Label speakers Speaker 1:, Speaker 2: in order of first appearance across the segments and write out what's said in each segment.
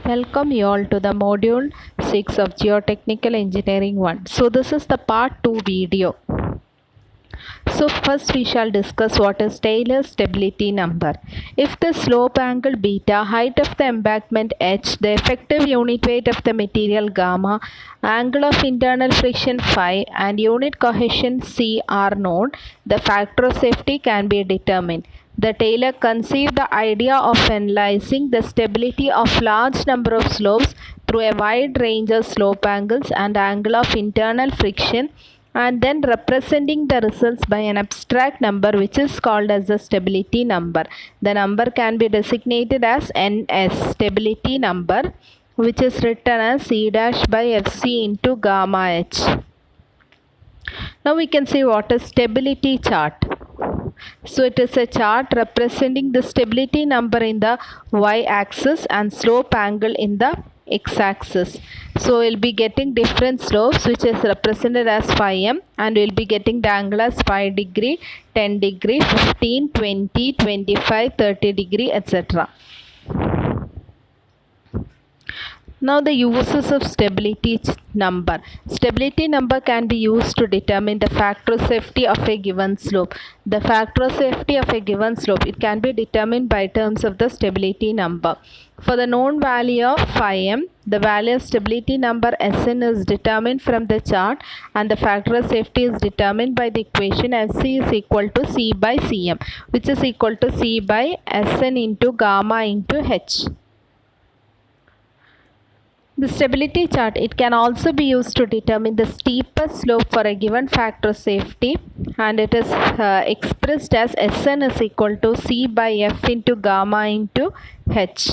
Speaker 1: Welcome you all to the module 6 of Geotechnical Engineering 1. So this is the part 2 video. So first we shall discuss what is Taylor's stability number. If the slope angle beta, height of the embankment h, the effective unit weight of the material gamma, angle of internal friction phi and unit cohesion c are known, the factor of safety can be determined. The Taylor conceived the idea of analyzing the stability of large number of slopes through a wide range of slope angles and angle of internal friction, and then representing the results by an abstract number which is called as the stability number. The number can be designated as NS, stability number, which is written as C dash by Fc into gamma h. Now we can see what is stability chart. So it is a chart representing the stability number in the y-axis and slope angle in the x-axis. So we'll be getting different slopes which is represented as phi m, and we'll be getting the angle as 5 degree, 10 degree, 15, 20, 25, 30 degree, etc. Now the uses of stability number. Stability number can be used to determine the factor of safety of a given slope. The factor of safety of a given slope, it can be determined by terms of the stability number. For the known value of phi m, the value of stability number Sn is determined from the chart, and the factor of safety is determined by the equation Fc is equal to C by Cm, which is equal to C by Sn into gamma into h. The stability chart, it can also be used to determine the steepest slope for a given factor of safety, and it is expressed as Sn is equal to C by F into gamma into h.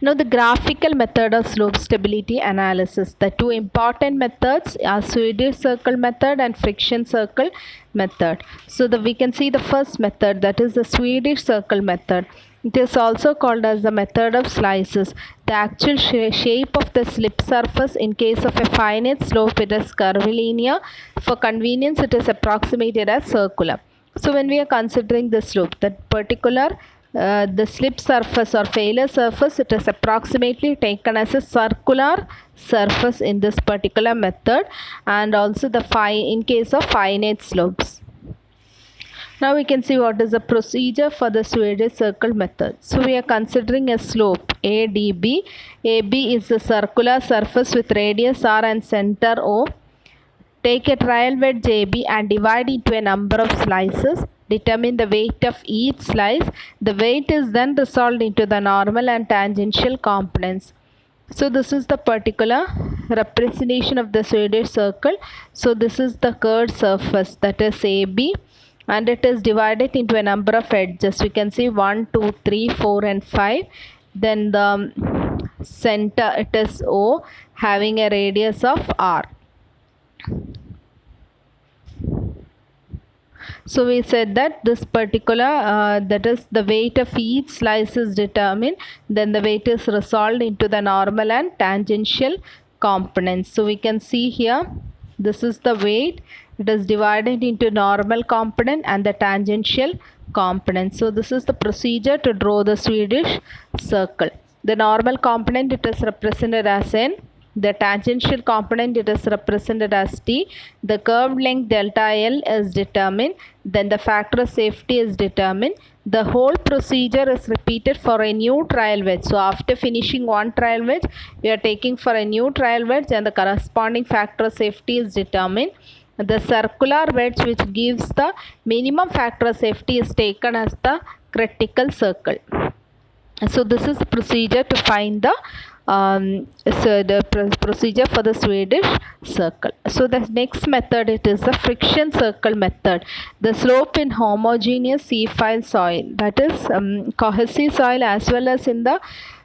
Speaker 1: Now the graphical method of slope stability analysis. The two important methods are Swedish circle method and friction circle method. So we can see the first method, that is the Swedish circle method. It is also called as the method of slices. The actual shape of the slip surface in case of a finite slope, it is curvilinear. For convenience, it is approximated as circular. So when we are considering the slope, that particular the slip surface or failure surface, it is approximately taken as a circular surface in this particular method, and also the in case of finite slopes. Now we can see what is the procedure for the Swedish circle method. So we are considering a slope ADB. AB is a circular surface with radius r and center O. Take a trial wedge JB and divide into a number of slices. Determine the weight of each slice. The weight is then resolved into the normal and tangential components. So this is the particular representation of the Swedish circle. So this is the curved surface, that is AB, and it is divided into a number of edges. We can see 1, 2, 3, 4 and 5. Then the center, it is O, having a radius of R. So we said that this particular that is the weight of each slice is determined, then the weight is resolved into the normal and tangential components. So we can see here, this is the weight, it is divided into normal component and the tangential component. So this is the procedure to draw the Swedish circle. The normal component, it is represented as N. The tangential component, it is represented as T. The curved length delta L is determined. Then the factor of safety is determined. The whole procedure is repeated for a new trial wedge. So after finishing one trial wedge, we are taking for a new trial wedge, and the corresponding factor of safety is determined. The circular wedge which gives the minimum factor of safety is taken as the critical circle. So this is the procedure to find the procedure for the Swedish circle. So the next method, it is the friction circle method. The slope in homogeneous C-file soil, that is cohesive soil, as well as in the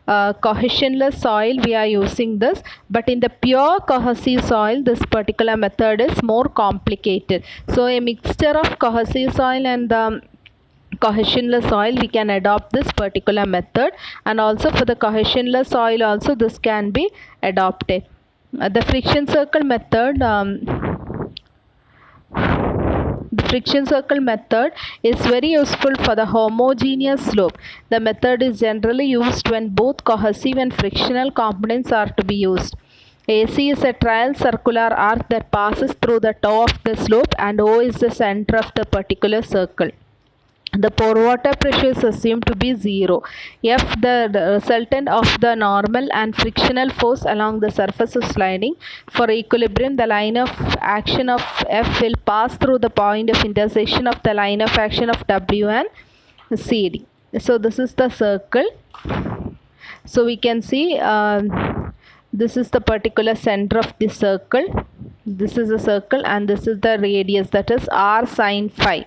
Speaker 1: cohesionless soil, we are using this, but in the pure cohesive soil, this particular method is more complicated. So a mixture of cohesive soil and the cohesionless soil, we can adopt this particular method, and also for the cohesionless soil also this can be adopted. The friction circle method, the friction circle method is very useful for the homogeneous slope. The method is generally used when both cohesive and frictional components are to be used. AC is a trial circular arc that passes through the top of the slope, and O is the center of the particular circle. The pore water pressure is assumed to be 0. F, the resultant of the normal and frictional force along the surface of sliding. For equilibrium, the line of action of F will pass through the point of intersection of the line of action of W and CD. So this is the circle. So we can see this is the particular center of the circle. This is a circle and this is the radius, that is r sine phi.